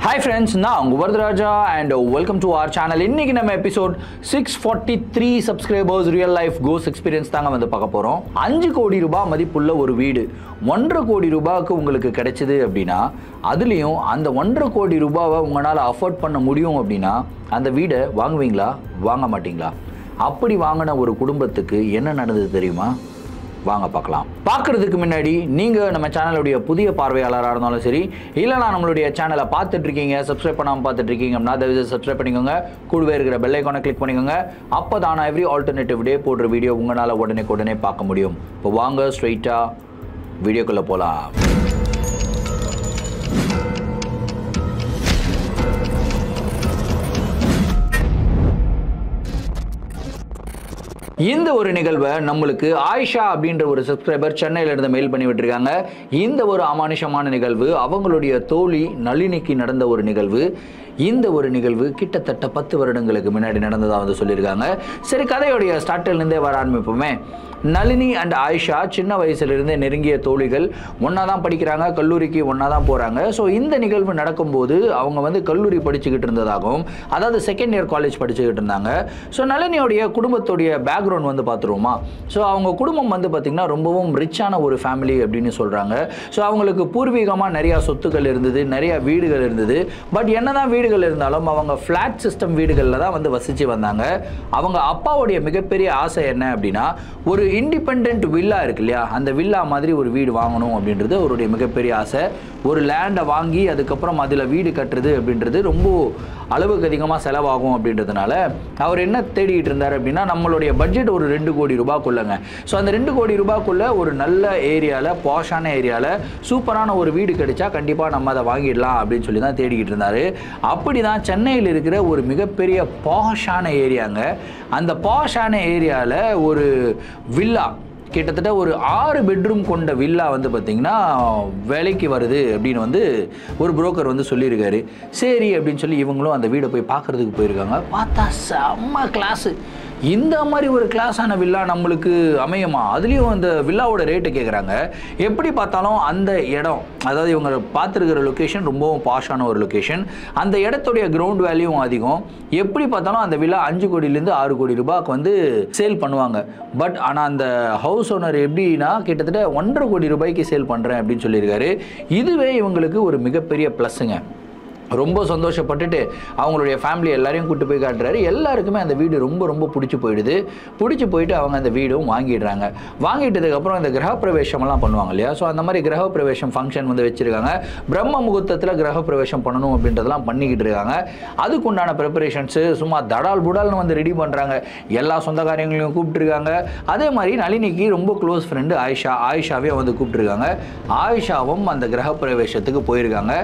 Hi friends, நான் உங்க Varadaraja and welcome to our channel. இன்னைக்கு நம்ம episode 643 subscribers real life ghost experience தாங்க வந்து பார்க்க போறோம். 5 கோடி ரூபாய் மதிப்புள்ள ஒரு வீடு 1.5 கோடி ரூபாய்க்கு உங்களுக்கு கிடைச்சது அப்படின்னா அதுலயும் அந்த 1.5 கோடி ரூபாவை உங்களால அஃபோர்ட் பண்ண முடியும் அப்படின்னா அந்த வீடை வாங்குவீங்களா வாங்க மாட்டீங்களா? அப்படி வாங்கின ஒரு குடும்பத்துக்கு என்ன நடந்தது தெரியுமா? வாங்க பார்க்கலாம். பார்க்கறதுக்கு முன்னாடி நீங்கள் நம்ம சேனலுடைய புதிய பார்வையாளராக இருந்தாலும் சரி, இல்லைனா நம்மளுடைய சேனலை பார்த்துட்டு இருக்கீங்க, சப்ஸ்கிரைப் பண்ணாமல் பார்த்துட்டு இருக்கீங்க அப்படின்னா தயவு சப்ஸ்கிரைப் பண்ணிக்கோங்க. கூடவே இருக்கிற பெல் ஐக்கானை கிளிக் பண்ணிக்கோங்க. அப்போ தான் எவ்ரி ஆல்டர்னேட்டிவ் டே போடுற வீடியோ உங்களால் உடனே பார்க்க முடியும். இப்போ வாங்க ஸ்ட்ரைட்டாக வீடியோக்குள்ளே போகலாம். இந்த ஒரு நிகழ்வை நம்மளுக்கு ஆயிஷா அப்படின்ற ஒரு சப்ஸ்கிரைபர் சென்னையில இருந்து மெயில் பண்ணி விட்டுருக்காங்க. இந்த ஒரு அமானுஷமான நிகழ்வு அவங்களுடைய தோழி நளினிக்கு நடந்த ஒரு நிகழ்வு. இந்த ஒரு நிகழ்வு கிட்டத்தட்ட 10 வருடங்களுக்கு முன்னாடி நடந்ததா வந்து சொல்லியிருக்காங்க. சரி, கதையுடைய ஸ்டார்டிலிருந்தே வர ஆரம்பிப்போமே. நளினி அண்ட் ஆயிஷா சின்ன வயசுலேருந்தே நெருங்கிய தோழிகள், ஒன்றா தான் படிக்கிறாங்க, கல்லூரிக்கு ஒன்றா தான் போகிறாங்க. ஸோ இந்த நிகழ்வு நடக்கும்போது அவங்க வந்து கல்லூரி படிச்சுக்கிட்டு இருந்ததாகவும், அதாவது செகண்ட் இயர் காலேஜ் படிச்சுக்கிட்டு இருந்தாங்க. ஸோ நளினியோடைய குடும்பத்துடைய பேக்ரவுண்ட் வந்து பார்த்துருவோமா. ஸோ அவங்க குடும்பம் வந்து பார்த்திங்கன்னா ரொம்பவும் ரிச்சான ஒரு ஃபேமிலி அப்படின்னு சொல்கிறாங்க. ஸோ அவங்களுக்கு பூர்வீகமாக நிறையா சொத்துக்கள் இருந்தது, நிறையா வீடுகள் இருந்தது. பட் என்னதான் வீடுகள் இருந்தாலும் அவங்க ஃப்ளாட் சிஸ்டம் வீடுகளில் தான் வந்து வசித்து வந்தாங்க. அவங்க அப்பாவுடைய மிகப்பெரிய ஆசை என்ன அப்படின்னா, ஒரு இண்டிபெண்ட் வில்லா இருக்கு இல்லையா, அந்த வில்லா மாதிரி ஒரு வீடு வாங்கணும் அப்படின்றது அவருடைய மிகப்பெரிய ஆசை. ஒரு லேண்டை வாங்கி அதுக்கப்புறம் அதில் வீடு கட்டுறது அப்படின்றது ரொம்ப அளவுக்கு அதிகமாக செலவாகும் அப்படின்றதுனால அவர் என்ன தேடிக்கிட்டு இருந்தார் அப்படின்னா, நம்மளுடைய பட்ஜெட் ஒரு 2 கோடி ரூபாய்க்குள்ளங்க. ஸோ அந்த 2 கோடி ரூபாய்க்குள்ள ஒரு நல்ல ஏரியாவில், பாஷான ஏரியாவில் சூப்பரான ஒரு வீடு கிடைச்சா கண்டிப்பாக நம்ம அதை வாங்கிடலாம் அப்படின்னு சொல்லி தான் தேடிக்கிட்டு இருந்தார். அப்படி தான் சென்னையில் இருக்கிற ஒரு மிகப்பெரிய பாஷான ஏரியாங்க. அந்த பாஷான ஏரியாவில் ஒரு வில்லா, கிட்டத்தட்ட ஒரு 6 பெட்ரூம் கொண்ட வில்லா வந்து பார்த்திங்கன்னா விலைக்கு வருது அப்படின்னு வந்து ஒரு புரோக்கர் வந்து சொல்லியிருக்காரு. சரி அப்படின்னு சொல்லி இவங்களும் அந்த வீடை போய் பார்க்குறதுக்கு போயிருக்காங்க. பார்த்தா செம்ம கிளாஸு. இந்த மாதிரி ஒரு கிளாஸான வில்லா நம்மளுக்கு அமையுமா? அதுலேயும் அந்த வில்லாவோட ரேட்டு கேட்குறாங்க. எப்படி பார்த்தாலும் அந்த இடம், அதாவது இவங்க பார்த்துருக்கிற லொக்கேஷன் ரொம்பவும் பாஷான ஒரு லொக்கேஷன். அந்த இடத்துடைய கிரவுண்ட் வேல்யூவும் அதிகம். எப்படி பார்த்தாலும் அந்த வில்லா 5 கோடியிலேருந்து 6 கோடி ரூபாய்க்கு வந்து சேல் பண்ணுவாங்க. பட் ஆனால் அந்த ஹவுஸ் ஓனர் எப்படின்னா கிட்டத்தட்ட 1.5 கோடி ரூபாய்க்கு சேல் பண்ணுறேன் அப்படின்னு சொல்லியிருக்காரு. இதுவே இவங்களுக்கு ஒரு மிகப்பெரிய ப்ளஸ்ஸுங்க. ரொம்ப சந்தோஷப்பட்டுட்டு அவங்களுடைய ஃபேமிலி எல்லாரையும் கூப்பிட்டு போய் காட்டுறாரு. எல்லாருக்குமே அந்த வீடு ரொம்ப பிடிச்சி போயிடுது. பிடிச்சி போயிட்டு அவங்க அந்த வீடும் வாங்கிடுறாங்க. வாங்கிட்டதுக்கப்புறம் இந்த கிரகப்பிரவேசமெல்லாம் பண்ணுவாங்க இல்லையா. ஸோ அந்த மாதிரி கிரகப்பிரவேசம் ஃபங்க்ஷன் வந்து வச்சுருக்காங்க. பிரம்ம முகூர்த்தத்தில் கிரகப்பிரவேசம் பண்ணணும் அப்படின்றதெல்லாம் பண்ணிக்கிட்டு இருக்காங்க. அதுக்குண்டான ப்ரிப்பரேஷன்ஸு சும்மா தடால் புடால்னு வந்து ரெடி பண்ணுறாங்க. எல்லா சொந்த காரியங்களையும் கூப்பிட்டுருக்காங்க. அதே மாதிரி நளினிக்கு ரொம்ப க்ளோஸ் ஃப்ரெண்டு ஆயிஷாவே வந்து கூப்பிட்டுருக்காங்க. ஆயிஷாவும் அந்த கிரகப்பிரவேசத்துக்கு போயிருக்காங்க.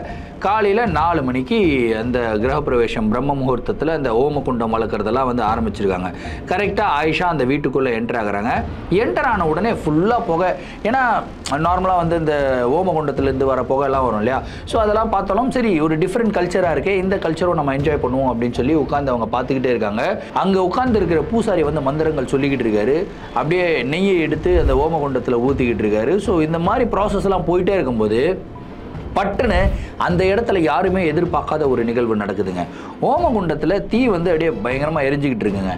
காலையில் 4 மணிக்கு அந்த கிரகப்பிரவேசம் பிரம்ம முகூர்த்தத்தில் அந்த ஓமகுண்டம் வளர்க்குறதெல்லாம் வந்து ஆரம்பிச்சிருக்காங்க. கரெக்டாக ஆயிஷா அந்த வீட்டுக்குள்ளே என்டர் ஆகுறாங்க. என்டர் ஆன உடனே ஃபுல்லாக புகை. ஏன்னா நார்மலாக வந்து இந்த ஓமகுண்டத்துலேருந்து வர புகையெல்லாம் வரும் இல்லையா. ஸோ அதெல்லாம் பார்த்தாலும் சரி, ஒரு டிஃப்ரெண்ட் கல்ச்சராக இருக்கே, இந்த கல்ச்சரும் நம்ம என்ஜாய் பண்ணுவோம் அப்படின்னு சொல்லி உட்காந்து அவங்க பார்த்துக்கிட்டே இருக்காங்க. அங்கே உட்கார்ந்து இருக்கிற பூசாரி வந்து மந்திரங்கள் சொல்லிக்கிட்டு இருக்காரு. அப்படியே நெய்யை எடுத்து அந்த ஓமகுண்டத்தில் ஊற்றிக்கிட்டு இருக்காரு. ஸோ இந்த மாதிரி ப்ராசஸ்லாம் போயிட்டே இருக்கும்போது பட்டுன்னு அந்த இடத்துல யாருமே எதிர்பார்க்காத ஒரு நிகழ்வு நடக்குதுங்க. ஓமகுண்டத்தில் தீ வந்து அப்படியே பயங்கரமாக எரிஞ்சிக்கிட்டு இருக்குங்க.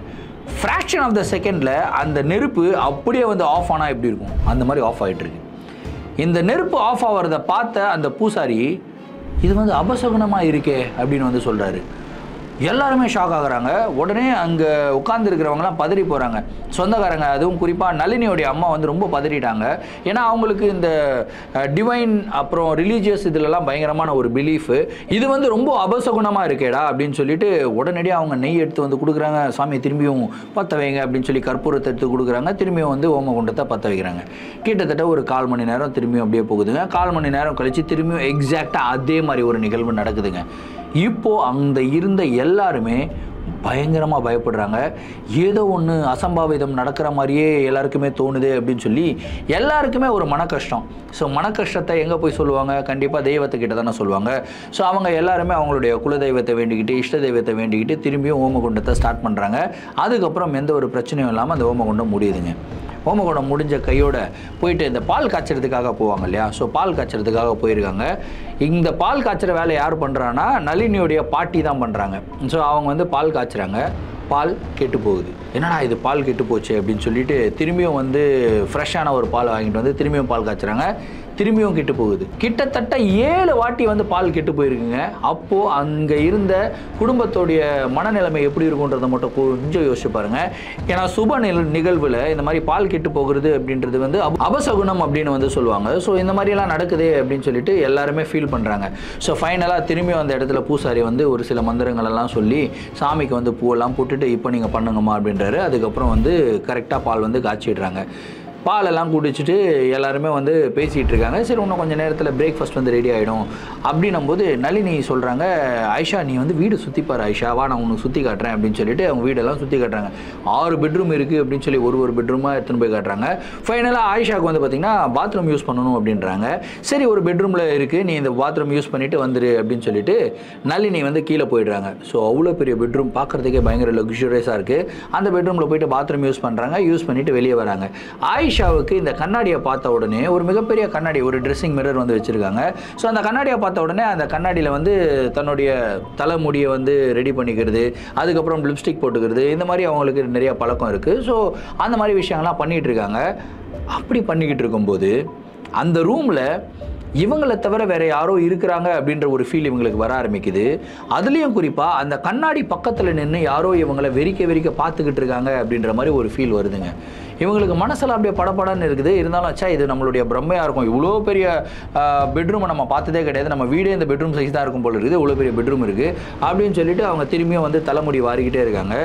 ஃப்ராக்ஷன் ஆஃப் த செகண்டில் அந்த நெருப்பு அப்படியே வந்து ஆஃப் ஆனால் எப்படி இருக்கும், அந்த மாதிரி ஆஃப் ஆகிட்டு இருக்கு. இந்த நெருப்பு ஆஃப் ஆகிறத பார்த்த அந்த பூசாரி, இது வந்து அபசகுனமாக இருக்கே அப்படின்னு வந்து சொல்கிறாரு. எல்லாருமே ஷாக் ஆகுறாங்க. உடனே அங்கே உட்கார்ந்துருக்கிறவங்களாம் பதறி போகிறாங்க. சொந்தக்காரங்க, அதுவும் குறிப்பாக நளினியோடைய அம்மா வந்து ரொம்ப பதறிட்டாங்க. ஏன்னா அவங்களுக்கு இந்த டிவைன் அப்புறம் ரிலீஜியஸ் இதிலெல்லாம் பயங்கரமான ஒரு பிலீஃபு. இது வந்து ரொம்ப அபசகுணமாக இருக்கேடா அப்படின்னு சொல்லிட்டு உடனடியாக அவங்க நெய் எடுத்து வந்து கொடுக்குறாங்க. சாமி திரும்பியும் பற்ற வைங்க அப்படின்னு சொல்லி கற்பூரத்தை எடுத்து கொடுக்குறாங்க. திரும்பியும் வந்து ஓமகுண்டத்தை பற்ற வைக்கிறாங்க. கிட்டத்தட்ட ஒரு 1/4 மணி நேரம் திரும்பியும் அப்படியே போகுதுங்க. 1/4 மணி நேரம் கழித்து திரும்பியும் எக்ஸாக்டாக அதே மாதிரி ஒரு நிகழ்வு நடக்குதுங்க. இப்போது அந்த இருந்த எல்லாருமே பயங்கரமாக பயப்படுறாங்க. ஏதோ ஒன்று அசம்பாவிதம் நடக்கிற மாதிரியே எல்லாருக்குமே தோணுது அப்படின்னு சொல்லி எல்லாருக்குமே ஒரு மன கஷ்டம். ஸோ மன கஷ்டத்தை எங்கே போய் சொல்லுவாங்க? கண்டிப்பாக தெய்வத்துக்கிட்ட தானே சொல்லுவாங்க. ஸோ அவங்க எல்லாருமே அவங்களுடைய குலதெய்வத்தை வேண்டிக்கிட்டு, இஷ்ட தெய்வத்தை வேண்டிக்கிட்டு திரும்பியும் ஓமகுண்டத்தை ஸ்டார்ட் பண்ணுறாங்க. அதுக்கப்புறம் எந்த ஒரு பிரச்சனையும் இல்லாமல் அந்த ஓமகுண்டம் முடியுதுங்க. ஹோமகுண்டம் முடிஞ்ச கையோட போயிட்டு இந்த பால் காய்ச்சறதுக்காக போவாங்க இல்லையா, ஸோ பால் காய்ச்சறதுக்காக போயிருக்காங்க. இந்த பால் காய்ச்சற வேலை யார் பண்ணுறான்னா நளினியோடைய பாட்டி தான் பண்ணுறாங்க. ஸோ அவங்க வந்து பால் காய்ச்சுறாங்க, பால் கெட்டு போகுது. என்னடா இது பால் கெட்டு போச்சு அப்படின்னு சொல்லிட்டு திரும்பியும் வந்து ஃப்ரெஷ்ஷான ஒரு பால் வாங்கிட்டு வந்து திரும்பியும் பால் காய்ச்சுறாங்க, திரும்பியும் கெட்டு போகுது. கிட்டத்தட்ட 7 வாட்டி வந்து பால் கெட்டு போயிருக்குங்க. அப்போது அங்கே இருந்த குடும்பத்தோடைய மனநிலைமை எப்படி இருக்குன்றதை மட்டும் கொஞ்சம் யோசிச்சு பாருங்க. ஏன்னா சுப நிகழ்வில் இந்த மாதிரி பால் கெட்டு போகிறது அப்படின்றது வந்து அபசகுணம் அப்படின்னு வந்து சொல்லுவாங்க. ஸோ இந்த மாதிரிலாம் நடக்குது அப்படின்னு சொல்லிட்டு எல்லாருமே ஃபீல் பண்ணுறாங்க. ஸோ ஃபைனலாக திரும்பியும் அந்த இடத்துல பூசாரி வந்து ஒரு சில மந்திரங்கள் எல்லாம் சொல்லி சாமிக்கு வந்து பூவெல்லாம் போட்டுட்டு இப்போ நீங்கள் பண்ணுங்கம்மா அப்படின்றாரு. அதுக்கப்புறம் வந்து கரெக்டாக பால் வந்து காய்ச்சிடுறாங்க. பாலெல்லாம் குடிச்சிட்டு எல்லாருமே வந்து பேசிகிட்டு இருக்காங்க. சரி இன்னும் கொஞ்சம் நேரத்தில் பிரேக்ஃபாஸ்ட் வந்து ரெடி ஆகிடும் அப்படின்னும் போது நளினி சொல்கிறாங்க, ஆயிஷா நீ வந்து வீடு சுற்றிப்பார் ஆயிஷா, வா நான் உனக்கு சுற்றி காட்டுறேன் அப்படின்னு சொல்லிட்டு அவங்க வீடெல்லாம் சுற்றி காட்டுறாங்க. 6 பெட்ரூம் இருக்குது அப்படின்னு சொல்லி ஒரு பெட்ரூமாக எடுத்துன்னு போய் காட்டுறாங்க. ஃபைனலாக ஆயிஷாவுக்கு வந்து பார்த்திங்கன்னா பாத்ரூம் யூஸ் பண்ணணும் அப்படின்றாங்க. சரி ஒரு பெட்ரூமில் இருக்குது, நீ இந்த பாத்ரூம் யூஸ் பண்ணிவிட்டு வந்துரு அப்படின்னு சொல்லிட்டு நளினி வந்து கீழே போயிடுறாங்க. ஸோ அவ்வளோ பெரிய பெட்ரூம் பார்க்குறதுக்கே பயங்கர லக்ஸுரியஸாக இருக்குது. அந்த பெட்ரூமில் போயிட்டு பாத்ரூம் யூஸ் பண்ணுறாங்க. யூஸ் பண்ணிவிட்டு வெளியே வராங்க. ஆயிஷாவுக்கு இந்த கண்ணாடியை பார்த்த உடனே ஒரு மிகப்பெரிய கண்ணாடி, ஒரு ட்ரெஸ்ஸிங் மிரர் வந்து வச்சுருக்காங்க. ஸோ அந்த கண்ணாடியை பார்த்த உடனே அந்த கண்ணாடியில் வந்து தன்னுடைய தலைமுடியை வந்து ரெடி பண்ணிக்கிறது, அதுக்கப்புறம் லிப்ஸ்டிக் போட்டுக்கிறது, இந்த மாதிரி அவங்களுக்கு நிறைய பழக்கம் இருக்குது. ஸோ அந்த மாதிரி விஷயங்கள்லாம் பண்ணிகிட்டு இருக்காங்க. அப்படி பண்ணிக்கிட்டு இருக்கும்போது அந்த ரூமில் இவங்களை தவிர வேறு யாரோ இருக்கிறாங்க அப்படின்ற ஒரு ஃபீல் இவங்களுக்கு வர ஆரம்பிக்குது. அதுலேயும் குறிப்பாக அந்த கண்ணாடி பக்கத்தில் நின்று யாரோ இவங்களை வெறிக்க பார்த்துக்கிட்டு இருக்காங்க அப்படின்ற மாதிரி ஒரு ஃபீல் வருதுங்க. இவங்களுக்கு மனசில் அப்படியே படப்படன்னு இருக்குது. இருந்தாலும் அச்சா இது நம்மளுடைய பிரம்மையாக இருக்கும், இவ்வளோ பெரிய பெட்ரூமை நம்ம பார்த்ததே கிடையாது, நம்ம வீடே இந்த பெட்ரூம் சைஸ் தான் இருக்கும் போல இருக்குது, இவ்வளோ பெரிய பெட்ரூம் இருக்குது அப்படின்னு சொல்லிட்டு அவங்க திரும்பியும் வந்து தலைமுடி வாரிக்கிட்டே இருக்காங்க.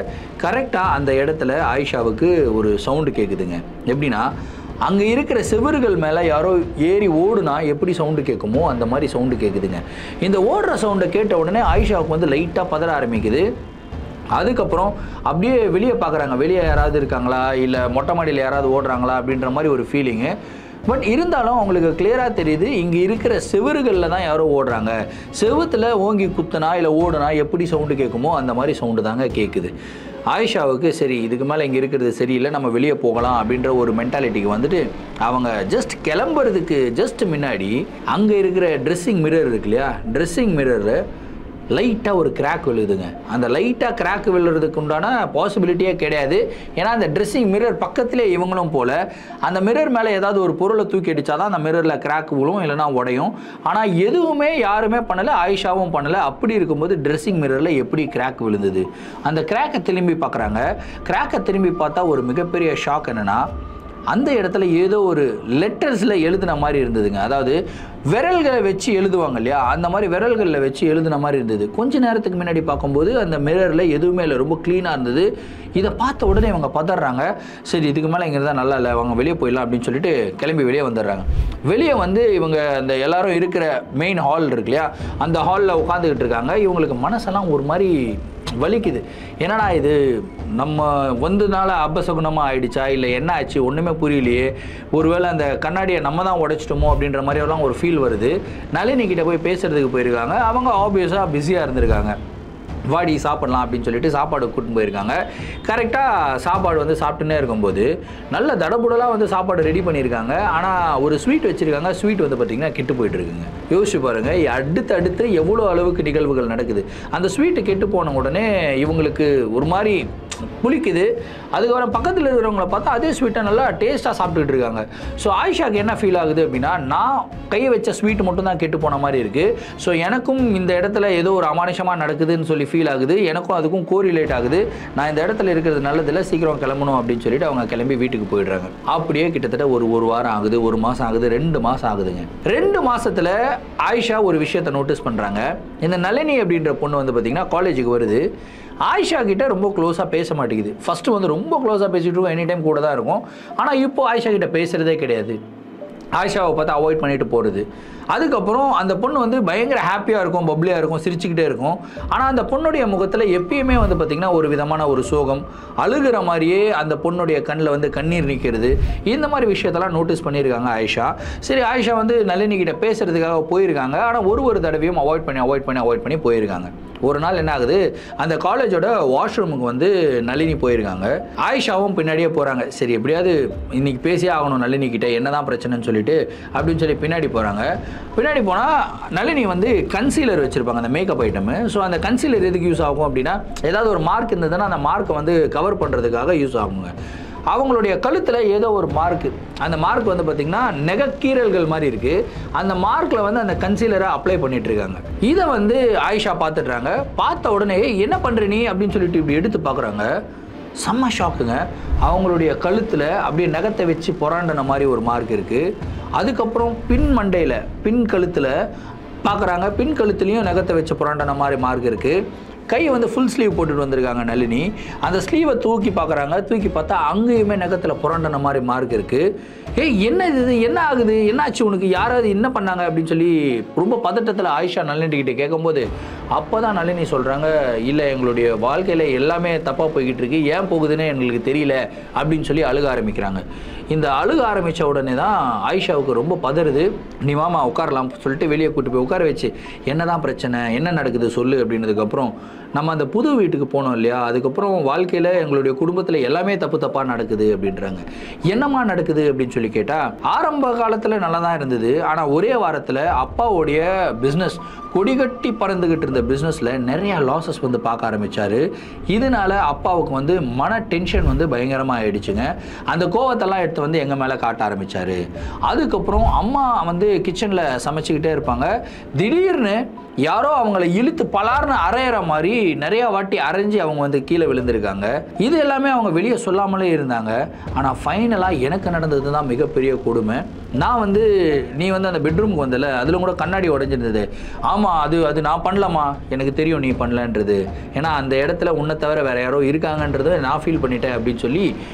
கரெக்டாக அந்த இடத்துல ஆயிஷாவுக்கு ஒரு சவுண்டு கேட்குதுங்க. எப்படின்னா அங்கே இருக்கிற செவறுகள் மேலே யாரோ ஏறி ஓடுனா எப்படி சவுண்டு கேட்குமோ அந்த மாதிரி சவுண்டு கேட்குதுங்க. இந்த ஓடுற சவுண்டை கேட்ட உடனே ஆயிஷாவுக்கு வந்து லைட்டாக பதற ஆரம்பிக்குது. அதுக்கப்புறம் அப்படியே வெளியே பார்க்குறாங்க, வெளியே யாராவது இருக்காங்களா இல்லை மொட்டை மாடியில் யாராவது ஓடுறாங்களா அப்படின்ற மாதிரி ஒரு ஃபீலிங்கு. பட் இருந்தாலும் அவங்களுக்கு கிளியராக தெரியுது இங்கே இருக்கிற செவறுகளில் தான் யாரோ ஓடுறாங்க. செவுத்தில் ஓங்கி குத்துனா இல்லை ஓடுனா எப்படி சவுண்டு கேட்குமோ அந்த மாதிரி சவுண்டு தாங்க கேட்குது. ஆயிஷாவுக்கு சரி இதுக்கு மேலே இங்கே இருக்கிறது சரியில்லை, நம்ம வெளியே போகலாம் அப்படின்ற ஒரு மென்டாலிட்டிக்கு வந்துட்டு அவங்க ஜஸ்ட் கிளம்புறதுக்கு ஜஸ்ட் முன்னாடி அங்கே இருக்கிற ட்ரெஸ்ஸிங் மிரர் இருக்கு இல்லையா, ட்ரெஸ்ஸிங் மிரரில் லைட்டாக ஒரு கிராக் விழுதுங்க. அந்த லைட்டாக கிராக் விழுறதுக்கு உண்டான பாசிபிலிட்டியே கிடையாது. ஏன்னா அந்த ட்ரெஸ்ஸிங் மிரர் பக்கத்திலே இவங்களும் போல் அந்த மிரர் மேலே ஏதாவது ஒரு பொருளை தூக்கி அடித்தா தான் அந்த மிரரில் கிராக் விழும், இல்லைனா உடையும். ஆனால் எதுவுமே யாருமே பண்ணலை, ஆயிஷாவும் பண்ணலை. அப்படி இருக்கும்போது ட்ரெஸ்ஸிங் மிரரில் எப்படி கிராக் விழுந்தது? அந்த கிராக்கை திரும்பி பார்க்குறாங்க. கிராக்கை திரும்பி பார்த்தா ஒரு மிகப்பெரிய ஷாக் என்னென்னா அந்த இடத்துல ஏதோ ஒரு லெட்டர்ஸில் எழுதின மாதிரி இருந்ததுங்க. அதாவது விரல்களை வச்சு எழுதுவாங்க இல்லையா, அந்த மாதிரி விரல்களில் வச்சு எழுதின மாதிரி இருந்தது. கொஞ்ச நேரத்துக்கு முன்னாடி பார்க்கும்போது அந்த மிரரில் எதுவுமே இல்லை, ரொம்ப க்ளீனாக இருந்தது. இதை பார்த்த உடனே இவங்க பதறாங்க. சரி இதுக்கு மேலே இங்கே இருந்தால் நல்லா இல்லை, அவங்க வெளியே போயிடலாம் அப்படின்னு சொல்லிட்டு கிளம்பி வெளியே வந்துடுறாங்க. வெளியே வந்து இவங்க அந்த எல்லாரும் இருக்கிற மெயின் ஹால் இருக்கு இல்லையா, அந்த ஹாலில் உட்காந்துக்கிட்டு இருக்காங்க. இவங்களுக்கு மனசெல்லாம் ஒரு மாதிரி வலிக்குது. என்னடா இது நம்ம வந்ததுனால அபசகுணமாக ஆயிடுச்சா இல்லை என்ன ஆச்சு ஒன்றுமே புரியலையே, ஒருவேளை அந்த கண்ணாடியை நம்ம தான் உடைச்சிட்டோமோ அப்படின்ற மாதிரியெல்லாம் ஒரு ஃபீல் வருது. நளினி கிட்ட போய் பேசுகிறதுக்கு போயிருக்காங்க. அவங்க ஆப்வியஸாக பிஸியாக இருந்திருக்காங்க. வாடி சாப்பிடலாம் அப்படின்னு சொல்லிட்டு சாப்பாடு கூட்டின்னு போயிருக்காங்க. கரெக்டாக சாப்பாடு வந்து சாப்பிட்டுன்னே இருக்கும்போது நல்ல தடபுடலாக வந்து சாப்பாடு ரெடி பண்ணியிருக்காங்க. ஆனால் ஒரு ஸ்வீட் வச்சுருக்காங்க. ஸ்வீட் வந்து பார்த்திங்கன்னா கெட்டு போயிட்டுருக்குங்க. யோசிச்சு பாருங்கள், அடுத்து எவ்வளோ அளவுக்கு நிகழ்வுகள் நடக்குது. அந்த ஸ்வீட்டு கெட்டு போன உடனே இவங்களுக்கு ஒரு மாதிரி புளிக்குது. அதுக்கப்புறம் பக்கத்தில் இருக்கிறவங்கள பார்த்தா அதே ஸ்வீட்டை நல்லா டேஸ்ட்டாக சாப்பிட்டுட்டு இருக்காங்க. ஸோ ஆயிஷாக்கு என்ன ஃபீல் ஆகுது அப்படின்னா, நான் கையை வச்ச ஸ்வீட் மட்டும் தான் கெட்டு போன மாதிரி இருக்குது. ஸோ எனக்கும் இந்த இடத்துல ஏதோ ஒரு அமானுஷமாக நடக்குதுன்னு சொல்லி ஃபீல் ஆகுது. எனக்கும் அதுக்கும் கோரிலேட் ஆகுது. நான் இந்த இடத்துல இருக்கிறது நல்லதில்லை, சீக்கிரம் கிளம்பணும் அப்படின்னு சொல்லிட்டு அவங்க கிளம்பி வீட்டுக்கு போயிடுறாங்க. அப்படியே கிட்டத்தட்ட ஒரு வாரம் ஆகுது, 1 மாதம் ஆகுது, 2 மாதம் ஆகுதுங்க. 2 மாதத்தில் ஆயிஷா ஒரு விஷயத்தை நோட்டீஸ் பண்ணுறாங்க. இந்த நளினி அப்படின்ற பொண்ணு வந்து பார்த்திங்கன்னா காலேஜுக்கு வருது. ஆயிஷா கிட்ட ரொம்ப க்ளோஸாக பேச மாட்டேங்குது. ஃபஸ்ட்டு வந்து ரொம்ப க்ளோஸாக பேசிகிட்டு இருக்கோம், எனி டைம் கூட தான் இருக்கும். ஆனால் இப்போது ஆயிஷா கிட்ட பேசுகிறதே கிடையாது. ஆயிஷாவை பார்த்து அவாய்ட் பண்ணிட்டு போகிறது. அதுக்கப்புறம் அந்த பொண்ணு வந்து பயங்கர ஹாப்பியாக இருக்கும், பப்ளியாக இருக்கும், சிரிச்சுக்கிட்டே இருக்கும். ஆனால் அந்த பொண்ணுடைய முகத்தில் எப்பயுமே வந்து பார்த்திங்கன்னா ஒரு விதமான ஒரு சோகம், அழுகிற மாதிரியே அந்த பொண்ணுடைய கண்ணில் வந்து கண்ணீர் நிற்கிறது. இந்த மாதிரி விஷயத்தெல்லாம் நோட்டீஸ் பண்ணியிருக்காங்க ஆயிஷா. சரி ஆயிஷா வந்து நளினி கிட்ட பேசுகிறதுக்காக போயிருக்காங்க. ஆனால் ஒரு தடவையும் அவாய்ட் பண்ணி போயிருக்காங்க. ஒரு நாள் என்ன ஆகுது, அந்த காலேஜோட வாஷ்ரூமுக்கு வந்து நளினி போயிருக்காங்க. ஆயிஷாவும் பின்னாடியே போகிறாங்க. சரி எப்படியாவது இன்னைக்கு பேசியே ஆகணும் நளினி கிட்ட, என்னதான் பிரச்சனைன்னு சொல்லிட்டு அப்படின்னு சொல்லி பின்னாடி போகிறாங்க. பின்னாடி போனால் நளினி வந்து கன்சீலர் வச்சுருப்பாங்க, அந்த மேக்கப் ஐட்டமு. ஸோ அந்த கன்சீலர் எதுக்கு யூஸ் ஆகும் அப்படின்னா, ஏதாவது ஒரு மார்க் இருந்ததுன்னா அந்த மார்க்கை வந்து கவர் பண்ணுறதுக்காக யூஸ் ஆகுங்க. அவங்களுடைய கழுத்தில் ஏதோ ஒரு மார்க்கு, அந்த மார்க் வந்து பார்த்திங்கன்னா நெகக்கீரல்கள் மாதிரி இருக்குது. அந்த மார்க்கில் வந்து அந்த கன்சீலரை அப்ளை பண்ணிட்டு இருக்காங்க. இதை வந்து ஆயிஷா பார்த்துட்றாங்க. பார்த்த உடனே என்ன பண்ணுற நீ அப்படின்னு சொல்லிட்டு இப்படி எடுத்து பார்க்குறாங்க. செம்ம ஷாக்குங்க. அவங்களுடைய கழுத்தில் அப்படியே நகத்தை வச்சு புறாண்டன மாதிரி ஒரு மார்க் இருக்குது. அதுக்கப்புறம் பின் மண்டையில் பின் கழுத்தில் பார்க்குறாங்க. பின் கழுத்துலேயும் நகத்தை வச்சு புறாண்டன மாதிரி மார்க் இருக்குது. கை வந்து ஃபுல் ஸ்லீவ் போட்டுட்டு வந்திருக்காங்க நளினி. அந்த ஸ்லீவை தூக்கி பார்க்குறாங்க. தூக்கி பார்த்தா அங்கேயுமே நகத்தில் புரண்டன மாதிரி மார்க் இருக்குது. என்ன இது, என்ன ஆகுது, என்னாச்சு உனக்கு, யாராவது என்ன பண்ணாங்க அப்படின்னு சொல்லி ரொம்ப பதட்டத்தில் ஆயிஷா நளினிகிட்ட கேட்கும்போது அப்போ தான் நளினி சொல்கிறாங்க, இல்லை எங்களுடைய வாழ்க்கையில் எல்லாமே தப்பாக போய்கிட்டு இருக்கு, ஏன் போகுதுன்னு எங்களுக்கு தெரியல அப்படின்னு சொல்லி அழுக ஆரம்பிக்கிறாங்க. இந்த அழுக ஆரம்பித்த உடனே தான் ஆயிஷாவுக்கு ரொம்ப பதறுது. நீ மாமா உட்காரலாம் சொல்லிட்டு வெளியே கூட்டு போய் உட்கார வச்சு என்னதான் பிரச்சனை, என்ன நடக்குது சொல்லு அப்படின்னதுக்கப்புறம் நம்ம அந்த புது வீட்டுக்கு போனோம் இல்லையா, அதுக்கப்புறம் வாழ்க்கையில் எங்களுடைய குடும்பத்தில் எல்லாமே தப்பாக நடக்குது அப்படின்றாங்க. என்னம்மா நடக்குது அப்படின்னு சொல்லி கேட்டால், ஆரம்ப காலத்தில் நல்லா தான் இருந்தது, ஆனால் ஒரே வாரத்தில் அப்பாவுடைய பிஸ்னஸ் கொடிகட்டி பறந்துகிட்டு இருந்த பிஸ்னஸில் நிறைய லாஸஸ் வந்து பார்க்க ஆரம்பித்தார். இதனால அப்பாவுக்கு வந்து மன டென்ஷன் வந்து பயங்கரமாக ஆயிடுச்சுங்க. அந்த கோவத்தெல்லாம் எடுத்து வந்து எங்கள் மேலே காட்ட ஆரம்பித்தார். அதுக்கப்புறம் அம்மா வந்து கிச்சனில் சமைச்சிக்கிட்டே இருப்பாங்க. திடீர்னு யாரோ அவங்கள இழுத்து பலார்னு அரையிற மாதிரி நிறையா வாட்டி அரைஞ்சி அவங்க வந்து கீழே விழுந்திருக்காங்க. இது எல்லாமே அவங்க வெளியே சொல்லாமலே இருந்தாங்க. ஆனால் ஃபைனலாக எனக்கு நடந்தது தான் மிகப்பெரிய கொடுமை. நான் வந்து நீ வந்து அந்த பெட்ரூமுக்கு வந்தல, அதில் கூட கண்ணாடி உடஞ்சிருந்தது. ஆமாம், அது நான் பண்ணலாமா, எனக்கு தெரியும் நீ பண்ணலன்றது, ஏன்னா அந்த இடத்துல உன்னை தவிர வேறு யாரோ இருக்காங்கன்றதை நான் ஃபீல் பண்ணிட்டேன் அப்படின்னு சொல்லி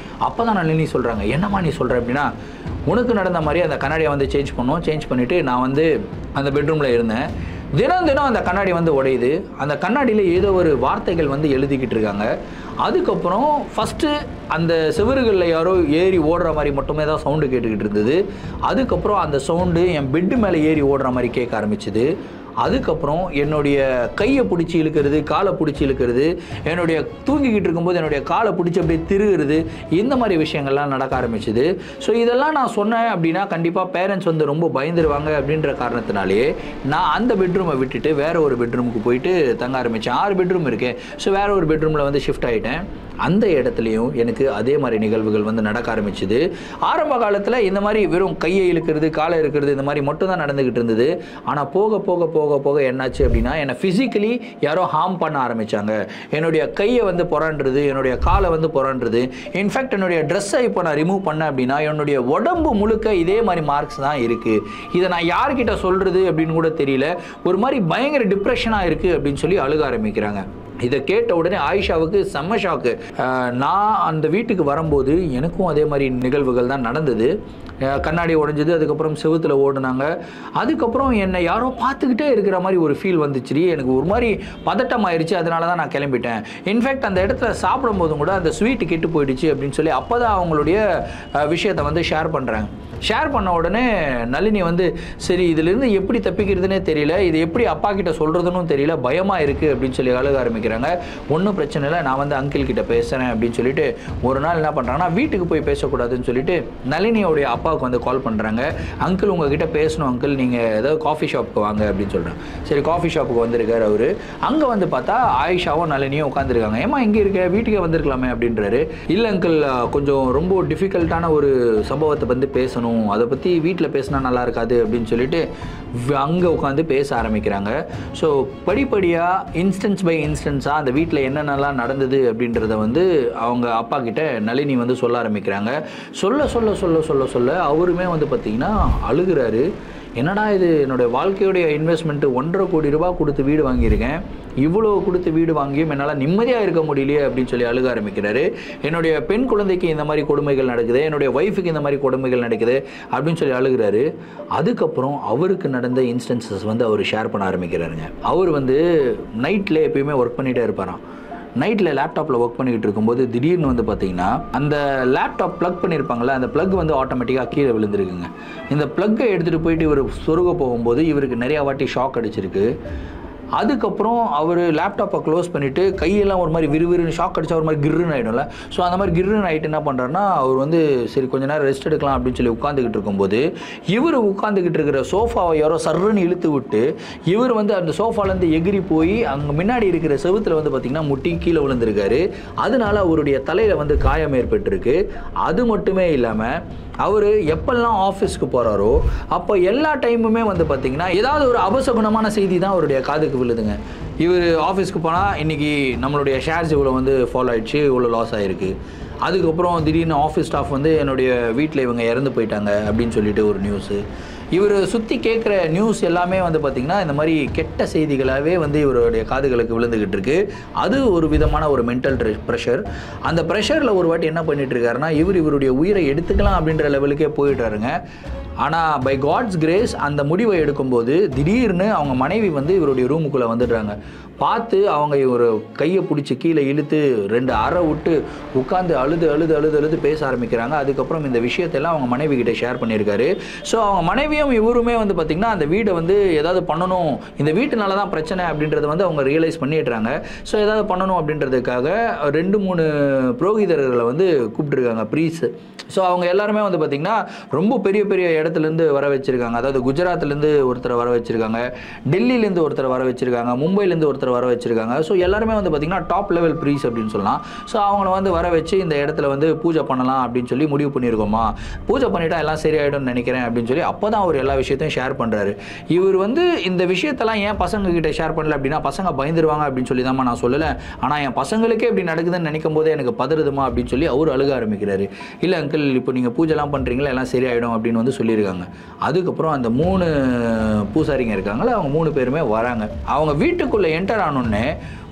அப்போ தான் நளினி சொல்கிறாங்க. என்னம்மா நீ சொல்கிற அப்படின்னா, உனக்கு நடந்த மாதிரி அந்த கண்ணாடியை வந்து சேஞ்ச் பண்ணிவிட்டு நான் வந்து அந்த பெட்ரூமில் இருந்தேன். தினம் அந்த கண்ணாடி வந்து உடையுது. அந்த கண்ணாடியில் ஏதோ ஒரு வார்த்தைகள் வந்து எழுதிக்கிட்டு இருக்காங்க. அதுக்கப்புறம் ஃபஸ்ட்டு அந்த செவறுகளில் யாரோ ஏறி ஓடுற மாதிரி மட்டுமே தான் சவுண்டு கேட்டுக்கிட்டு இருந்தது. அதுக்கப்புறம் அந்த சவுண்டு என் பெட்டு மேலே ஏறி ஓடுற மாதிரி கேட்க ஆரம்பிச்சுது. அதுக்கப்புறம் என்னுடைய கையை பிடிச்சி இழுக்கிறது, காலை பிடிச்சி இழுக்கிறது, என்னுடைய தூங்கிக்கிட்டு இருக்கும்போது என்னுடைய காலை பிடிச்சி அப்படியே திருகிறது, இந்த மாதிரி விஷயங்கள்லாம் நடக்க ஆரம்பிச்சுது. ஸோ இதெல்லாம் நான் சொன்னேன் அப்படின்னா கண்டிப்பாக பேரண்ட்ஸ் வந்து ரொம்ப பயந்துருவாங்க அப்படின்ற காரணத்தினாலே நான் அந்த பெட்ரூமை விட்டுட்டு வேறு ஒரு பெட்ரூமுக்கு போயிட்டு தங்க ஆரம்பித்தேன். 6 பெட்ரூம் இருக்கேன். ஸோ வேறு ஒரு பெட்ரூமில் வந்து ஷிஃப்ட் ஆகிட்டேன். அந்த இடத்துலையும் எனக்கு அதே மாதிரி நிகழ்வுகள் வந்து நடக்க ஆரம்பிச்சுது. ஆரம்ப காலத்தில் இந்த மாதிரி வெறும் கையை இழுக்கிறது, காலை இழுக்கிறது, இந்த மாதிரி மட்டும் தான் நடந்துக்கிட்டு இருந்தது. ஆனால் போக போக போக போக என்னாச்சு அப்படின்னா, என்னை ஃபிசிக்கலி யாரோ ஹார்ம் பண்ண ஆரம்பித்தாங்க. என்னுடைய கையை வந்து புரண்டுறது, என்னுடைய காலை வந்து புரண்டுறது. இன்ஃபேக்ட் என்னுடைய ட்ரெஸ்ஸை இப்போ நான் ரிமூவ் பண்ணேன் அப்படின்னா என்னுடைய உடம்பு முழுக்க இதே மாதிரி மார்க்ஸ் தான் இருக்குது. இதை நான் யார்கிட்ட சொல்கிறது அப்படின்னு கூட தெரியல. ஒரு மாதிரி பயங்கர டிப்ரெஷனாக இருக்குது அப்படின்னு சொல்லி அழுக ஆரம்பிக்கிறாங்க. இதை கேட்ட உடனே ஆயிஷாவுக்கு செம்ம ஷாக்கு. நான் அந்த வீட்டுக்கு வரும்போது எனக்கும் அதே மாதிரி நிகழ்வுகள் தான் நடந்தது. கண்ணாடி உடைஞ்சது, அதுக்கப்புறம் செவுத்தில் ஓடுனாங்க. அதுக்கப்புறம் என்னை யாரோ பார்த்துக்கிட்டே இருக்கிற மாதிரி ஒரு ஃபீல் வந்துச்சு. எனக்கு ஒரு மாதிரி பதட்டம் ஆயிடுச்சு. அதனால தான் நான் கிளம்பிட்டேன். இன்ஃபேக்ட் அந்த இடத்துல சாப்பிடும் போதும் கூட அந்த ஸ்வீட்டு கெட்டு போயிடுச்சு அப்படின்னு சொல்லி அப்போ தான் அவங்களுடைய விஷயத்தை வந்து ஷேர் பண்ணுறாங்க. ஷேர் பண்ண உடனே நளினி வந்து சரி இதிலிருந்து எப்படி தப்பிக்கிறதுனே தெரியல, இது எப்படி அப்பா கிட்ட சொல்கிறதுன்னு தெரியல, பயமாக இருக்குது அப்படின்னு சொல்லி அழுக ஆரம்பிக்கிறாங்க. ஒன்றும் பிரச்சனை இல்லை, நான் வந்து அங்கிள் கிட்ட பேசுகிறேன் அப்படின்னு சொல்லிட்டு ஒரு நாள் என்ன பண்ணுறாங்கன்னா, வீட்டுக்கு போய் பேசக்கூடாதுன்னு சொல்லிட்டு நளினியோடைய அப்பாவுக்கு வந்து கால் பண்ணுறாங்க. அங்கிள் உங்ககிட்ட பேசணும் அங்கிள், நீங்கள் ஏதாவது காஃபி ஷாப்புக்கு வாங்க அப்படின்னு சொல்கிறேன். சரி காஃபி ஷாப்புக்கு வந்திருக்காரு அவர். அங்கே வந்து பார்த்தா ஆயிஷாவும் நளினியும் உட்காந்துருக்காங்க. ஏமா இங்கே இருக்க, வீட்டுக்கே வந்திருக்கலாமே அப்படின்றாரு. இல்லை அங்கிள், கொஞ்சம் ரொம்ப டிஃபிகல்ட்டான ஒரு சம்பவத்தை வந்து பேசணும், அதை பற்றி வீட்டில் பேசினா நல்லா இருக்காது அப்படின்னு சொல்லிட்டு அங்கே உட்காந்து பேச ஆரம்பிக்கிறாங்க. ஸோ படிப்படியாக இன்ஸ்டன்ஸ் பை இன்ஸ்டன்ஸாக அந்த வீட்டில் என்னென்னலாம் நடந்தது அப்படின்றத வந்து அவங்க அப்பா கிட்ட நளினி வந்து சொல்ல ஆரம்பிக்கிறாங்க. சொல்ல சொல்ல சொல்ல சொல்ல சொல்ல அவருமே வந்து பார்த்திங்கன்னா அழுகிறாரு. என்னடா இது, என்னோடய வாழ்க்கையுடைய இன்வெஸ்ட்மெண்ட்டு 1.5 கோடி ரூபாய் கொடுத்து வீடு வாங்கியிருக்கேன், இவ்வளோ கொடுத்து வீடு வாங்கியும் என்னால் நிம்மதியாக இருக்க முடியலையே அப்படின்னு சொல்லி அழுக ஆரம்பிக்கிறாரு. என்னுடைய பெண் குழந்தைக்கு இந்த மாதிரி கொடுமைகள் நடக்குது, என்னுடைய ஒய்ஃபுக்கு இந்த மாதிரி கொடுமைகள் நடக்குது அப்படின்னு சொல்லி அழுகிறாரு. அதுக்கப்புறம் அவருக்கு நடந்த இன்ஸ்டன்சஸ் வந்து அவர் ஷேர் பண்ண ஆரம்பிக்கிறாருங்க. அவர் வந்து நைட்டில் எப்பயுமே ஒர்க் பண்ணிகிட்டே இருப்பாராம். நைட்டில் லேப்டாப்பில் ஒர்க் பண்ணிக்கிட்டு இருக்கும்போது திடீர்னு வந்து பார்த்திங்கன்னா அந்த லேப்டாப் ப்ளக் பண்ணியிருப்பாங்களே, அந்த ப்ளக் வந்து ஆட்டோமேட்டிக்காக கீழே விழுந்துருக்குங்க. இந்த ப்ளக்கை எடுத்துகிட்டு போயிட்டு இவர் சொருக போகும்போது இவருக்கு நிறையா வாட்டி ஷாக் அடிச்சிருக்கு. அதுக்கப்புறம் அவர் லேப்டாப்பை க்ளோஸ் பண்ணிவிட்டு கையெல்லாம் ஒரு மாதிரி விறுவிறுன்னு ஷாக் அடிச்சா ஒரு மாதிரி கிர்ருன்னு ஆகிடும்ல. ஸோ அந்த மாதிரி கிர்ருன்னு ஆகிட்டு என்ன பண்ணுறாருன்னா அவர் வந்து சரி கொஞ்ச நேரம் ரெஸ்ட் எடுக்கலாம் அப்படின்னு சொல்லி உட்காந்துக்கிட்டு இருக்கும்போது இவர் உட்காந்துக்கிட்டு இருக்கிற சோஃபாவை யாரோ சர்ன்னு இழுத்து விட்டு இவர் வந்து அந்த சோஃபாலேருந்து எகிரி போய் அங்கே முன்னாடி இருக்கிற செவுத்தில் வந்து பார்த்திங்கன்னா முட்டி கீழே விழுந்திருக்காரு. அதனால அவருடைய தலையில் வந்து காயம் ஏற்பட்டிருக்கு. அது மட்டுமே இல்லாமல் அவர் எப்பெல்லாம் ஆஃபீஸ்க்கு போகிறாரோ அப்போ எல்லா டைமுமே வந்து பார்த்திங்கன்னா ஏதாவது ஒரு அபசகுணமான செய்தி தான் அவருடைய காதுக்கு விழுதுங்க. இவர் ஆஃபீஸ்க்கு போனால் இன்றைக்கி நம்மளுடைய ஷேர்ஸ் இவ்வளோ வந்து ஃபாலோ ஆகிடுச்சு, இவ்வளோ லாஸ் ஆகிருக்கு. அதுக்கப்புறம் திடீர்னு ஆஃபீஸ் ஸ்டாஃப் வந்து என்னுடைய வீட்டில் இவங்க இறந்து போயிட்டாங்க அப்படின்னு சொல்லிட்டு ஒரு நியூஸு. இவர் சுற்றி கேட்குற நியூஸ் எல்லாமே வந்து பார்த்திங்கன்னா இந்த மாதிரி கெட்ட செய்திகளாகவே வந்து இவருடைய காதுகளுக்கு விழுந்துக்கிட்டு இருக்கு. அது ஒரு விதமான ஒரு மென்டல் ப்ரெஷர். அந்த ப்ரெஷரில் ஒரு வாட்டி என்ன பண்ணிட்டு இருக்காருன்னா இவருடைய உயிரை எடுத்துக்கலாம் அப்படின்ற லெவலுக்கே போயிட்டாருங்க. ஆனால் பை காட்ஸ் கிரேஸ் அந்த முடிவை எடுக்கும்போது திடீர்னு அவங்க மனைவி வந்து இவருடைய ரூமுக்குள்ளே வந்துடுறாங்க. பார்த்து அவங்க ஒரு கையை பிடிச்சி கீழே இழுத்து 2 அறை விட்டு உட்காந்து அழுது பேச ஆரம்பிக்கிறாங்க. அதுக்கப்புறம் இந்த விஷயத்தெல்லாம் அவங்க மனைவி கிட்ட ஷேர் பண்ணியிருக்காரு. ஸோ அவங்க மனைவியும் இவருமே வந்து பார்த்திங்கன்னா அந்த வீடை வந்து ஏதாவது பண்ணணும், இந்த வீட்டுனால தான் பிரச்சனை அப்படின்றத வந்து அவங்க ரியலைஸ் பண்ணிடுறாங்க. ஸோ ஏதாவது பண்ணணும் அப்படின்றதுக்காக 2-3 புரோகிதர்களை வந்து கூப்பிட்டுருக்காங்க, ப்ரீஸ். ஸோ அவங்க எல்லாருமே வந்து பார்த்திங்கன்னா ரொம்ப பெரிய இடத்துலேருந்து வர வச்சுருக்காங்க. அதாவது குஜராத்லேருந்து ஒருத்தரை வர வச்சுருக்காங்க, டெல்லியிலேருந்து ஒருத்தரை வர வச்சுருக்காங்க, மும்பைலேருந்து ஒருத்தர் வர வச்சுருக்காங்க. ஸோ எல்லாருமே வந்து பார்த்திங்கன்னா டாப் லெவல் ப்ரீஸ் அப்படின்னு சொல்லலாம். ஸோ அவங்கள வந்து வர வச்சு இந்த இடத்துல வந்து பூஜை பண்ணலாம் அப்படின்னு சொல்லி முடிவு பண்ணியிருக்கோமா, பூஜை பண்ணிட்டா எல்லாம் சரியாயிடும்னு நினைக்கிறேன் அப்படின்னு சொல்லி அப்போ தான் அவர் எல்லா விஷயத்தையும் ஷேர் பண்ணுறாரு. இவர் வந்து இந்த விஷயத்தெல்லாம் ஏன் பசங்க கிட்ட ஷேர் பண்ணல அப்படின்னா பசங்க பயந்துருவாங்க அப்படின்னு சொல்லி தான் நான் சொல்லலை, ஆனால் என் பசங்களுக்கே இப்படி நடக்குதுன்னு நினைக்கும் போதே எனக்கு பதறுதுமா அப்படின்னு சொல்லி அவர் அழுக ஆரம்பிக்கிறாரு. இல்லை அங்கிள், இப்போ நீங்கள் பூஜைலாம் பண்ணுறீங்களா, எல்லாம் சரியாயிடும் அப்படின்னு வந்து சொல்லியிருக்காங்க. அதுக்கப்புறம் அந்த 3 பூசாரிங்க இருக்காங்களா, அவங்க 3 பேருமே வராங்க. அவங்க வீட்டுக்குள்ளே என்டர் ஆனோடனே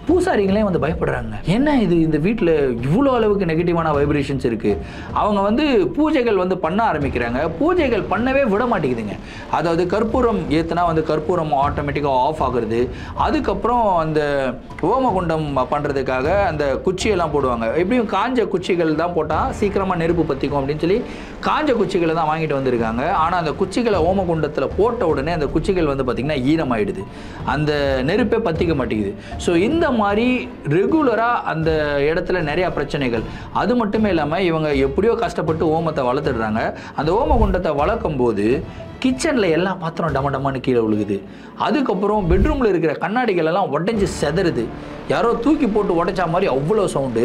பூசாரிங்களே வந்து பயப்படுறாங்க. என்ன இது, இந்த வீட்டில் இவ்வளோ அளவுக்கு நெகட்டிவான வைப்ரேஷன்ஸ் இருக்குது. அவங்க வந்து பூஜைகள் வந்து பண்ண ஆரம்பிக்கிறாங்க. பூஜைகள் பண்ணவே விட மாட்டேங்குதுங்க. அதாவது கற்பூரம் ஏற்றுனா வந்து கற்பூரம் ஆட்டோமேட்டிக்காக ஆஃப் ஆகுறது. அதுக்கப்புறம் அந்த ஓமகுண்டம் பண்ணுறதுக்காக அந்த குச்சியெல்லாம் போடுவாங்க. எப்படியும் காஞ்ச குச்சிகள் தான் போட்டால் சீக்கிரமாக நெருப்பு பற்றிக்கும் அப்படின்னு சொல்லி காஞ்ச குச்சிகளை தான் வாங்கிட்டு வந்திருக்காங்க. ஆனால் அந்த குச்சிகளை ஓமகுண்டத்தில் போட்ட உடனே அந்த குச்சிகள் வந்து பார்த்திங்கன்னா ஈரமாயிடுது, அந்த நெருப்பே பற்றிக்க மாட்டேங்குது. ஸோ இந்த மாதிரி ரெகுலராக அந்த இடத்துல நிறையா பிரச்சனைகள். அது மட்டுமே இல்லாமல் இவங்க எப்படியோ கஷ்டப்பட்டு ஓமத்தை வளர்த்துடுறாங்க. அந்த ஓமகுண்டத்தை வளர்க்கும் போது கிச்சனில் எல்லா பாத்திரம் டமடமான்னு கீழே விழுகுது. அதுக்கப்புறம் பெட்ரூமில் இருக்கிற கண்ணாடிகள் எல்லாம் உடஞ்சி செதறுது. யாரோ தூக்கி போட்டு உடைச்சா மாதிரி அவ்வளோ சவுண்டு.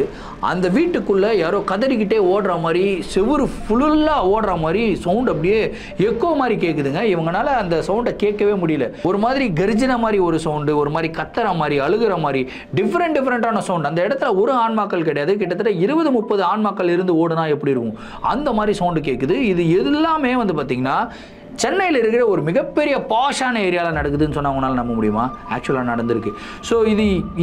அந்த வீட்டுக்குள்ளே யாரோ கதறிக்கிட்டே ஓடுற மாதிரி, செவுரு ஃபுல்லாக ஓடுற மாதிரி சவுண்டு அப்படியே எக்கோ மாதிரி கேட்குதுங்க. இவங்களால அந்த சவுண்டை கேட்கவே முடியல. ஒரு மாதிரி கர்ஜன மாதிரி ஒரு சவுண்டு, ஒரு மாதிரி கத்துற மாதிரி, அழுகிற மாதிரி, டிஃப்ரெண்டான சவுண்ட். அந்த இடத்துல ஒரு ஆன்மாக்கள் கிடையாது, கிட்டத்தட்ட 20-30 ஆன்மாக்கள் இருந்து ஓடுனா எப்படி இருக்கும் அந்த மாதிரி சவுண்டு கேட்குது. இது எல்லாமே வந்து பார்த்திங்கன்னா சென்னையில் இருக்கிற ஒரு மிகப்பெரிய பாஷான ஏரியாவில் நடக்குதுன்னு சொன்னால் அவங்களால நம்ப முடியுமா? ஆக்சுவலாக நடந்திருக்கு. ஸோ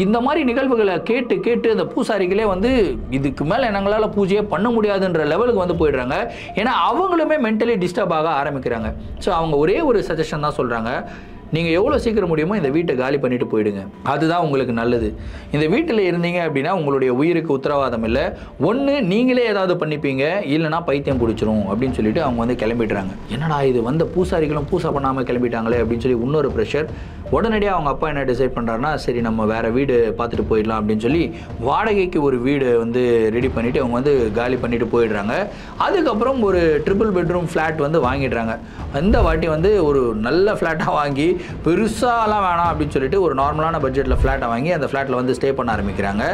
இந்த மாதிரி நிகழ்வுகளை கேட்டு அந்த பூசாரிகளே வந்து இதுக்கு மேலே எங்களால் பூஜையே பண்ண முடியாதுன்ற லெவலுக்கு வந்து போயிடுறாங்க. ஏன்னா அவங்களுமே மென்டலி டிஸ்டர்ப் ஆக ஆரம்பிக்கிறாங்க. ஸோ அவங்க ஒரே ஒரு சஜஷன் தான் சொல்கிறாங்க, நீங்கள் எவ்வளோ சீக்கிரம் முடியுமோ இந்த வீட்டை காலி பண்ணிட்டு போயிடுங்க, அதுதான் உங்களுக்கு நல்லது. இந்த வீட்டில் இருந்தீங்க அப்படின்னா உங்களுடைய உயிருக்கு உத்தரவாதம் இல்லை. ஒன்று நீங்களே ஏதாவது பண்ணிப்பீங்க, இல்லைனா பைத்தியம் பிடிச்சிரும் அப்படின்னு சொல்லிட்டு அவங்க வந்து கிளம்பிடுறாங்க. என்னடா இது, வந்த பூசாரிகளும் பூசை பண்ணாமல் கிளம்பிட்டாங்களே அப்படின்னு சொல்லி இன்னொரு ப்ரெஷர். உடனடியாக அவங்க அப்பா என்ன டிசைட் பண்ணுறாருன்னா, சரி நம்ம வேறு வீடு பார்த்துட்டு போயிடலாம் அப்படின்னு சொல்லி வாடகைக்கு ஒரு வீடு வந்து ரெடி பண்ணிவிட்டு அவங்க வந்து காலி பண்ணிட்டு போயிடுறாங்க. அதுக்கப்புறம் ஒரு 3 பெட்ரூம் ஃப்ளாட் வந்து வாங்கிடுறாங்க. இந்த வாட்டி வந்து ஒரு நல்ல ஃப்ளாட்டாக வாங்கி, பெருசாலாம் வேணாம் அப்படின்னு சொல்லிட்டு ஒரு நார்மலான பட்ஜெட்டில் ஃப்ளாட்டை வாங்கி அந்த ஃப்ளாட்டில் வந்து ஸ்டே பண்ண ஆரம்பிக்கிறாங்க.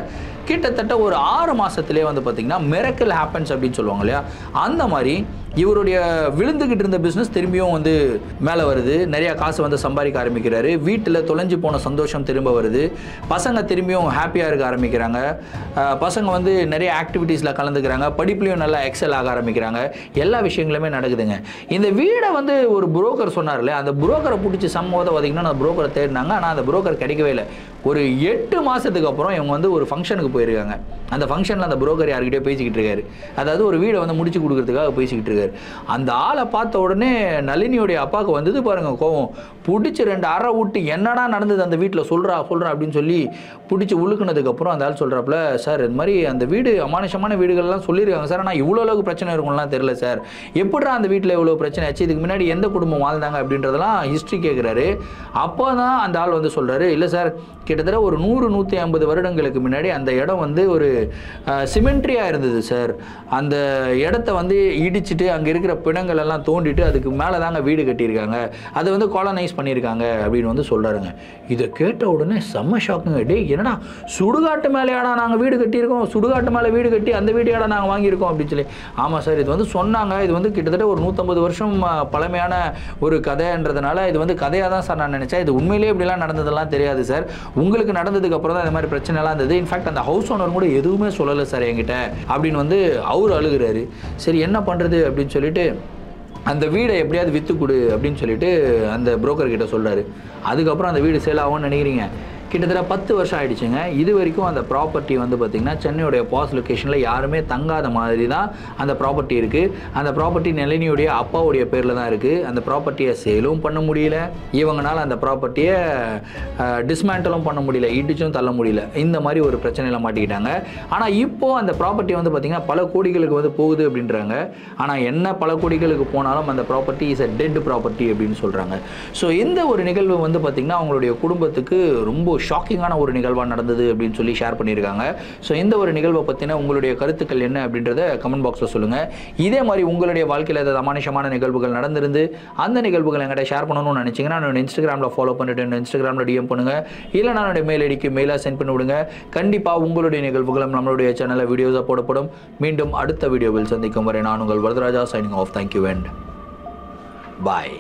கிட்டத்தட்ட ஒரு 6 மாதத்துலேயே வந்து பார்த்திங்கன்னா மிரக்கல் ஹேப்பன்ஸ் அப்படின்னு சொல்லுவாங்க இல்லையா, அந்த மாதிரி இவருடைய விழுந்துக்கிட்டு இருந்த பிஸ்னஸ் திரும்பியும் வந்து மேலே வருது. நிறையா காசு வந்து சம்பாதிக்க ஆரம்பிக்கிறாரு. வீட்டில் தொலைஞ்சு போன சந்தோஷம் திரும்ப வருது. பசங்க திரும்பியும் ஹாப்பியாக இருக்க ஆரம்பிக்கிறாங்க. பசங்க வந்து நிறைய ஆக்டிவிட்டீஸில் கலந்துக்கிறாங்க. படிப்புலையும் நல்லா எக்ஸல் ஆக ஆரம்பிக்கிறாங்க. எல்லா விஷயங்களுமே நடக்குதுங்க. இந்த வீடை வந்து ஒரு புரோக்கர் சொன்னார்ல, அந்த புரோக்கரை பிடிச்சி சம்மோதை பார்த்திங்கன்னா அந்த புரோக்கரை தேடினாங்க. ஆனால் அந்த புரோக்கர் கிடைக்கவே இல்லை. ஒரு 8 மாதத்துக்கு அப்புறம் இவங்க வந்து ஒரு ஃபங்க்ஷனுக்கு போயிருக்காங்க. அந்த ஃபங்க்ஷனில் அந்த புரோக்கர் யார்கிட்டயோ பேசிக்கிட்டு இருக்காரு. அதாவது ஒரு வீடை வந்து முடிச்சு கொடுக்கறதுக்காக பேசிக்கிட்டு இருக்காரு. அந்த ஆளை பார்த்த உடனே நளினியோடைய அப்பாவுக்கு வந்தது பாருங்க கோவம். பிடிச்சி 2 அறை விட்டு என்னடா நடந்தது அந்த வீட்டில் சொல்கிறா அப்படின்னு சொல்லி பிடிச்சி உழுக்குனதுக்கப்புறம் அந்த ஆள் சொல்கிறாப்புல, சார் இது மாதிரி அந்த வீடு அமானுஷமான வீடுகள்லாம் சொல்லியிருக்காங்க சார், ஆனால் இவ்வளோ அளவுக்கு பிரச்சனை இருக்கும்லாம் தெரியல சார், எப்படிடா அந்த வீட்டில் இவ்வளோ பிரச்சனை ஆச்சு, இதுக்கு முன்னாடி எந்த குடும்பம் வாழ்ந்தாங்க அப்படின்றதெல்லாம் ஹிஸ்ட்ரி கேட்குறாரு. அப்போ தான் அந்த ஆள் வந்து சொல்கிறாரு, இல்லை சார் கிட்டத்தட்ட ஒரு 100-150 வருடங்களுக்கு முன்னாடி அந்த இடம் வந்து ஒரு சிமெண்ட்ரியாக இருந்தது சார். அந்த இடத்த வந்து இடிச்சிட்டு அங்கே இருக்கிற பிணங்கள் எல்லாம் தோண்டிட்டு அதுக்கு மேலே தாங்க வீடு கட்டியிருக்காங்க, அதை வந்து காலனைஸ் பண்ணியிருக்காங்க அப்படின்னு வந்து சொல்கிறாருங்க. இதை கேட்ட உடனே செம்ம ஷாக்குங்க. டே என்னடா சுடுகாட்டு மேலேயாடா நாங்கள் வீடு கட்டியிருக்கோம், சுடுகாட்டு மேலே வீடு கட்டி அந்த வீட்டையாடா நாங்கள் வாங்கியிருக்கோம் அப்படின்னு சொல்லி. ஆமாம் சார், இது வந்து சொன்னாங்க, இது வந்து கிட்டத்தட்ட ஒரு 150 வருஷம் பழமையான ஒரு கதைன்றதுனால இது வந்து கதையாக தான் சார் நான் நினச்சேன், இது உண்மையிலேயே இப்படிலாம் நடந்ததெல்லாம் தெரியாது சார், உங்களுக்கு நடந்ததுக்கு அப்புறம் தான் இந்த மாதிரி பிரச்சனைலாம் இருந்தது, இன்ஃபேக்ட் அந்த ஹவுஸ் ஓனர் கூட எதுவுமே சொல்லலை சார் என்கிட்ட அப்படின்னு வந்து அவர் அழுகிறாரு. சரி என்ன பண்ணுறது அப்படின்னு சொல்லிட்டு அந்த வீடை எப்படியாவது விற்று கொடு அப்படின்னு சொல்லிட்டு அந்த புரோக்கர் கிட்ட சொல்கிறாரு. அதுக்கப்புறம் அந்த வீடு சேல் ஆகும்னு நினைக்கிறீங்க? கிட்டத்தட்ட 10 வருஷம் ஆகிடுச்சுங்க. இது வரைக்கும் அந்த ப்ராப்பர்ட்டி வந்து பார்த்திங்கன்னா சென்னையுடைய பாஸ் லொக்கேஷனில் யாருமே தங்காத மாதிரி தான் அந்த ப்ராப்பர்ட்டி இருக்குது. அந்த ப்ராப்பர்ட்டி நளினியுடைய அப்பாவுடைய பேரில் தான் இருக்குது. அந்த ப்ராப்பர்ட்டியை சேலும் பண்ண முடியல, இவங்களால அந்த ப்ராப்பர்ட்டியை டிஸ்மேண்டலும் பண்ண முடியல, இடிச்சும் தள்ள முடியல, இந்த மாதிரி ஒரு பிரச்சனையில் மாட்டிக்கிட்டாங்க. ஆனால் இப்போது அந்த ப்ராப்பர்ட்டி வந்து பார்த்திங்கன்னா பல கோடிகளுக்கு வந்து போகுது அப்படின்றாங்க. ஆனால் என்ன பல கோடிகளுக்கு போனாலும் அந்த property is a dead property அப்படின்னு சொல்கிறாங்க. ஸோ இந்த ஒரு நிகழ்வு வந்து பார்த்திங்கன்னா அவங்களுடைய குடும்பத்துக்கு ரொம்ப ஷாக்கிங்கான ஒரு நிகழ்வாக நடந்தது அப்படின்னு சொல்லி ஷேர் பண்ணியிருக்காங்க. ஸோ இந்த ஒரு நிகழ்வை பற்றின உங்களுடைய கருத்துக்கள் என்ன அப்படின்றத கமெண்ட் பாக்ஸில் சொல்லுங்கள். இதே மாதிரி உங்களுடைய வாழ்க்கையில் ஏதாவது அமானுஷமான நிகழ்வுகள் நடந்திருந்து அந்த நிகழ்வுகள் என்கிட்ட ஷேர் பண்ணணும்னு நினச்சிங்கன்னா நான் இன்ஸ்டாகிராமில் ஃபாலோ பண்ணிட்டு இன்ஸ்டாகிராமில் டிஎம் பண்ணுங்கள், இல்லை நான் என்னுடைய மெயில் ஐடிக்கு மெயிலாக சென்ட் பண்ணி விடுங்க. கண்டிப்பாக உங்களுடைய நிகழ்வுகளும் நம்மளுடைய சேனலில் வீடியோஸாக போடப்படும். மீண்டும் அடுத்த வீடியோவில் சந்திக்கும் வரை நான் உங்கள் Varadaraja signing off. Thank you and bye.